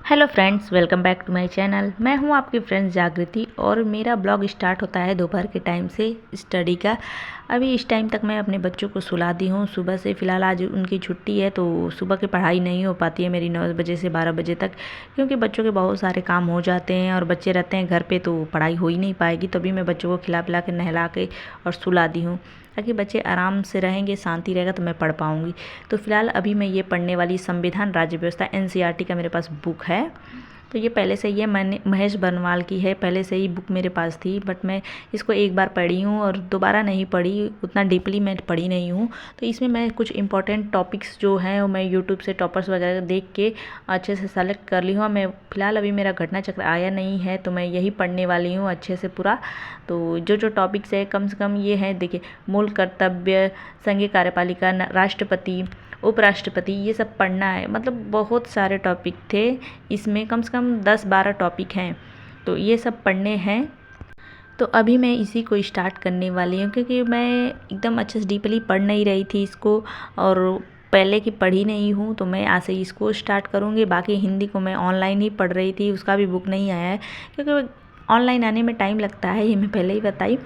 Hello friends, welcome back to my channel. मैं हूं आपकी फ्रेंड्स जागृति और मेरा ब्लॉग स्टार्ट होता है दोपहर के टाइम से स्टडी का। अभी इस टाइम तक मैं अपने बच्चों को सुला दी हूं। सुबह से फ़िलहाल आज उनकी छुट्टी है तो सुबह की पढ़ाई नहीं हो पाती है मेरी 9 बजे से 12 बजे तक, क्योंकि बच्चों के बहुत सारे काम हो जाते हैं और बच्चे रहते हैं घर पे तो पढ़ाई हो ही नहीं पाएगी। तभी मैं बच्चों को खिला पिला के नहला के और सुला दी हूँ ताकि बच्चे आराम से रहेंगे, शांति रहेगा तो मैं पढ़ पाऊँगी। तो फ़िलहाल अभी मैं ये पढ़ने वाली संविधान राज्य व्यवस्था एनसीईआरटी का मेरे पास बुक है। तो ये पहले से ये मैंने महेश बनवाल की है, पहले से ही बुक मेरे पास थी, बट मैं इसको एक बार पढ़ी हूँ और दोबारा नहीं पढ़ी, उतना डीपली मैं पढ़ी नहीं हूँ। तो इसमें मैं कुछ इंपॉर्टेंट टॉपिक्स जो हैं वो मैं यूट्यूब से टॉपर्स वगैरह देख के अच्छे से सेलेक्ट कर ली हूँ। मैं फ़िलहाल अभी मेरा घटना चक्र आया नहीं है तो मैं यही पढ़ने वाली हूँ अच्छे से पूरा। तो जो टॉपिक्स है कम से कम ये हैं, देखिए, मूल कर्तव्य, संघीय कार्यपालिका, राष्ट्रपति, उपराष्ट्रपति, ये सब पढ़ना है। मतलब बहुत सारे टॉपिक थे इसमें, कम से कम 10-12 टॉपिक हैं, तो ये सब पढ़ने हैं। तो अभी मैं इसी को स्टार्ट करने वाली हूँ क्योंकि मैं एकदम अच्छे से डीपली पढ़ नहीं रही थी इसको और पहले की पढ़ी नहीं हूँ, तो मैं आज से इसको स्टार्ट करूँगी। बाकी हिंदी को मैं ऑनलाइन ही पढ़ रही थी, उसका भी बुक नहीं आया है क्योंकि ऑनलाइन आने में टाइम लगता है, ये मैं पहले ही बताई।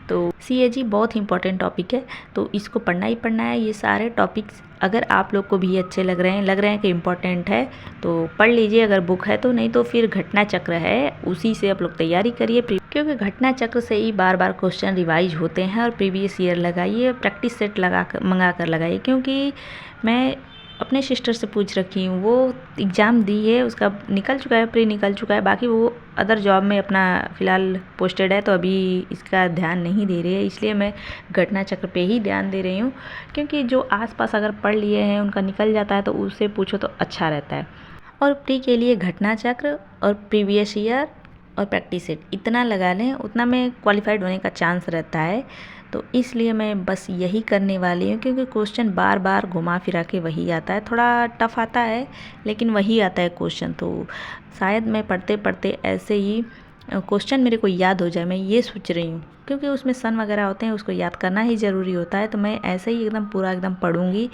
तो सीएजी बहुत इंपॉर्टेंट टॉपिक है तो इसको पढ़ना ही पढ़ना है। ये सारे टॉपिक्स अगर आप लोग को भी अच्छे लग रहे हैं कि इम्पोर्टेंट है तो पढ़ लीजिए अगर बुक है तो, नहीं तो फिर घटना चक्र है उसी से आप लोग तैयारी करिए, क्योंकि घटना चक्र से ही बार बार क्वेश्चन रिवाइज होते हैं। और प्रीवियस ईयर लगाइए, प्रैक्टिस सेट मंगा कर लगाइए, क्योंकि मैं अपने सिस्टर से पूछ रखी हूँ, वो एग्ज़ाम दी है, उसका निकल चुका है, प्री निकल चुका है, बाकी वो अदर जॉब में अपना फ़िलहाल पोस्टेड है तो अभी इसका ध्यान नहीं दे रही है। इसलिए मैं घटना चक्र पे ही ध्यान दे रही हूँ, क्योंकि जो आसपास अगर पढ़ लिए हैं उनका निकल जाता है तो उससे पूछो तो अच्छा रहता है। और प्री के लिए घटना चक्र और प्रीवियस ईयर और प्रैक्टिस सेट इतना लगा लें, उतना में क्वालिफाइड होने का चांस रहता है। तो इसलिए मैं बस यही करने वाली हूँ, क्योंकि क्वेश्चन बार बार घुमा फिरा के वही आता है, थोड़ा टफ आता है लेकिन वही आता है क्वेश्चन। तो शायद मैं पढ़ते पढ़ते ऐसे ही क्वेश्चन मेरे को याद हो जाए, मैं ये सोच रही हूँ, क्योंकि उसमें सन वगैरह होते हैं, उसको याद करना ही ज़रूरी होता है। तो मैं ऐसे ही एकदम पूरा एकदम पढ़ूँगी,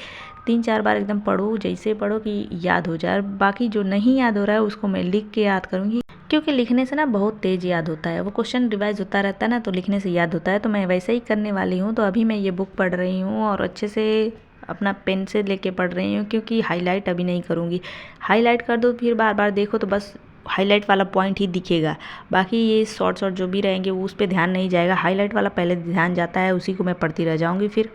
3-4 बार एकदम पढ़ूँ, जैसे पढ़ो कि याद हो जाए। बाकी जो नहीं याद हो रहा है उसको मैं लिख के याद करूँगी, क्योंकि लिखने से ना बहुत तेज़ याद होता है, वो क्वेश्चन रिवाइज होता रहता है ना, तो लिखने से याद होता है। तो मैं वैसे ही करने वाली हूँ। तो अभी मैं ये बुक पढ़ रही हूँ और अच्छे से अपना पेन से लेके पढ़ रही हूँ, क्योंकि हाईलाइट अभी नहीं करूँगी। हाईलाइट कर दो फिर बार बार देखो तो बस हाईलाइट वाला पॉइंट ही दिखेगा, बाकी ये शॉर्ट जो भी रहेंगे वो उस पर ध्यान नहीं जाएगा। हाईलाइट वाला पहले ध्यान जाता है, उसी को मैं पढ़ती रह जाऊँगी फिर।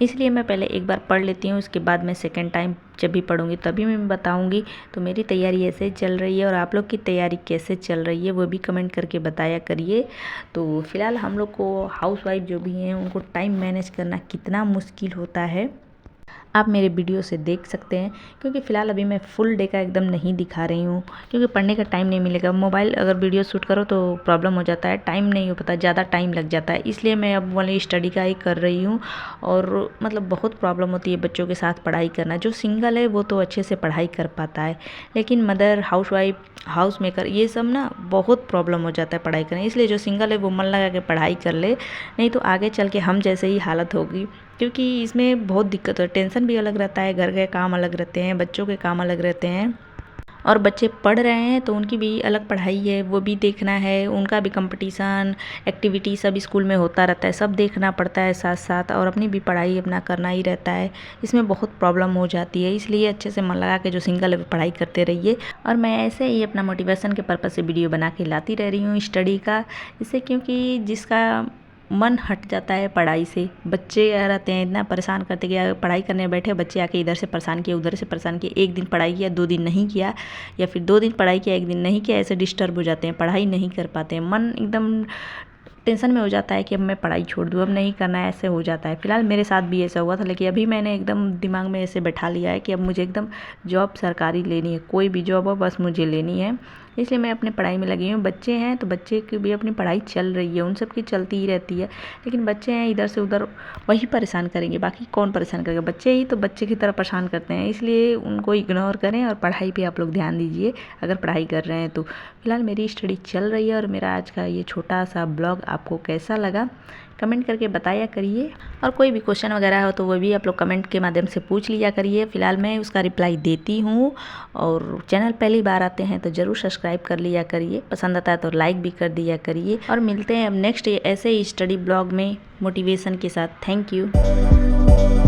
इसलिए मैं पहले एक बार पढ़ लेती हूँ, उसके बाद मैं सेकंड टाइम जब भी पढ़ूँगी तभी मैं बताऊँगी। तो मेरी तैयारी ऐसे चल रही है और आप लोग की तैयारी कैसे चल रही है वो भी कमेंट करके बताया करिए। तो फ़िलहाल हम लोग को हाउसवाइफ जो भी हैं उनको टाइम मैनेज करना कितना मुश्किल होता है आप मेरे वीडियो से देख सकते हैं, क्योंकि फ़िलहाल अभी मैं फुल डे का एकदम नहीं दिखा रही हूँ, क्योंकि पढ़ने का टाइम नहीं मिलेगा। मोबाइल अगर वीडियो शूट करो तो प्रॉब्लम हो जाता है, टाइम नहीं हो पाता, ज़्यादा टाइम लग जाता है। इसलिए मैं अब वाली स्टडी का ही कर रही हूँ। और मतलब बहुत प्रॉब्लम होती है बच्चों के साथ पढ़ाई करना। जो सिंगल है वो तो अच्छे से पढ़ाई कर पाता है, लेकिन मदर, हाउसवाइफ, हाउस मेकर, ये सब ना बहुत प्रॉब्लम हो जाता है पढ़ाई करने। इसलिए जो सिंगल है वो मन लगा के पढ़ाई कर ले, नहीं तो आगे चल के हम जैसे ही हालत होगी, क्योंकि इसमें बहुत दिक्कत है। टेंशन भी अलग रहता है, घर के काम अलग रहते हैं, बच्चों के काम अलग रहते हैं, और बच्चे पढ़ रहे हैं तो उनकी भी अलग पढ़ाई है, वो भी देखना है, उनका भी कंपटीशन, एक्टिविटी सब स्कूल में होता रहता है, सब देखना पड़ता है साथ साथ, और अपनी भी पढ़ाई अपना करना ही रहता है। इसमें बहुत प्रॉब्लम हो जाती है। इसलिए अच्छे से मन लगा के जो सिंगल है वो पढ़ाई करते रहिए। और मैं ऐसे ही अपना मोटिवेशन के पर्पज़ से वीडियो बना के लाती रह रही हूँ स्टडी का, इससे, क्योंकि जिसका मन हट जाता है पढ़ाई से, बच्चे रहते हैं इतना परेशान करते कि पढ़ाई करने बैठे बच्चे आके इधर से परेशान किया, उधर से परेशान किया, एक दिन पढ़ाई किया 2 दिन नहीं किया, या फिर 2 दिन पढ़ाई किया 1 दिन नहीं किया, ऐसे डिस्टर्ब हो जाते हैं, पढ़ाई नहीं कर पाते हैं, मन एकदम टेंशन में हो जाता है कि अब मैं पढ़ाई छोड़ दूँ, अब नहीं करना है, ऐसे हो जाता है। फिलहाल मेरे साथ भी ऐसा हुआ था, लेकिन अभी मैंने एकदम दिमाग में ऐसे बैठा लिया है कि अब मुझे एकदम जॉब सरकारी लेनी है, कोई भी जॉब हो बस मुझे लेनी है। इसलिए मैं अपने पढ़ाई में लगी हूँ। बच्चे हैं तो बच्चे की भी अपनी पढ़ाई चल रही है, उन सब की चलती ही रहती है, लेकिन बच्चे हैं इधर से उधर वही परेशान करेंगे, बाकी कौन परेशान करेगा, बच्चे ही तो बच्चे की तरह परेशान करते हैं। इसलिए उनको इग्नोर करें और पढ़ाई पे आप लोग ध्यान दीजिए अगर पढ़ाई कर रहे हैं तो। फिलहाल मेरी स्टडी चल रही है और मेरा आज का ये छोटा सा ब्लॉग आपको कैसा लगा कमेंट करके बताया करिए। और कोई भी क्वेश्चन वगैरह हो तो वो भी आप लोग कमेंट के माध्यम से पूछ लिया करिए। फ़िलहाल मैं उसका रिप्लाई देती हूँ। और चैनल पहली बार आते हैं तो ज़रूर सब्सक्राइब कर लिया करिए, पसंद आता है तो लाइक भी कर दिया करिए। और मिलते हैं अब नेक्स्ट ऐसे ही स्टडी ब्लॉग में मोटिवेशन के साथ। Thank you.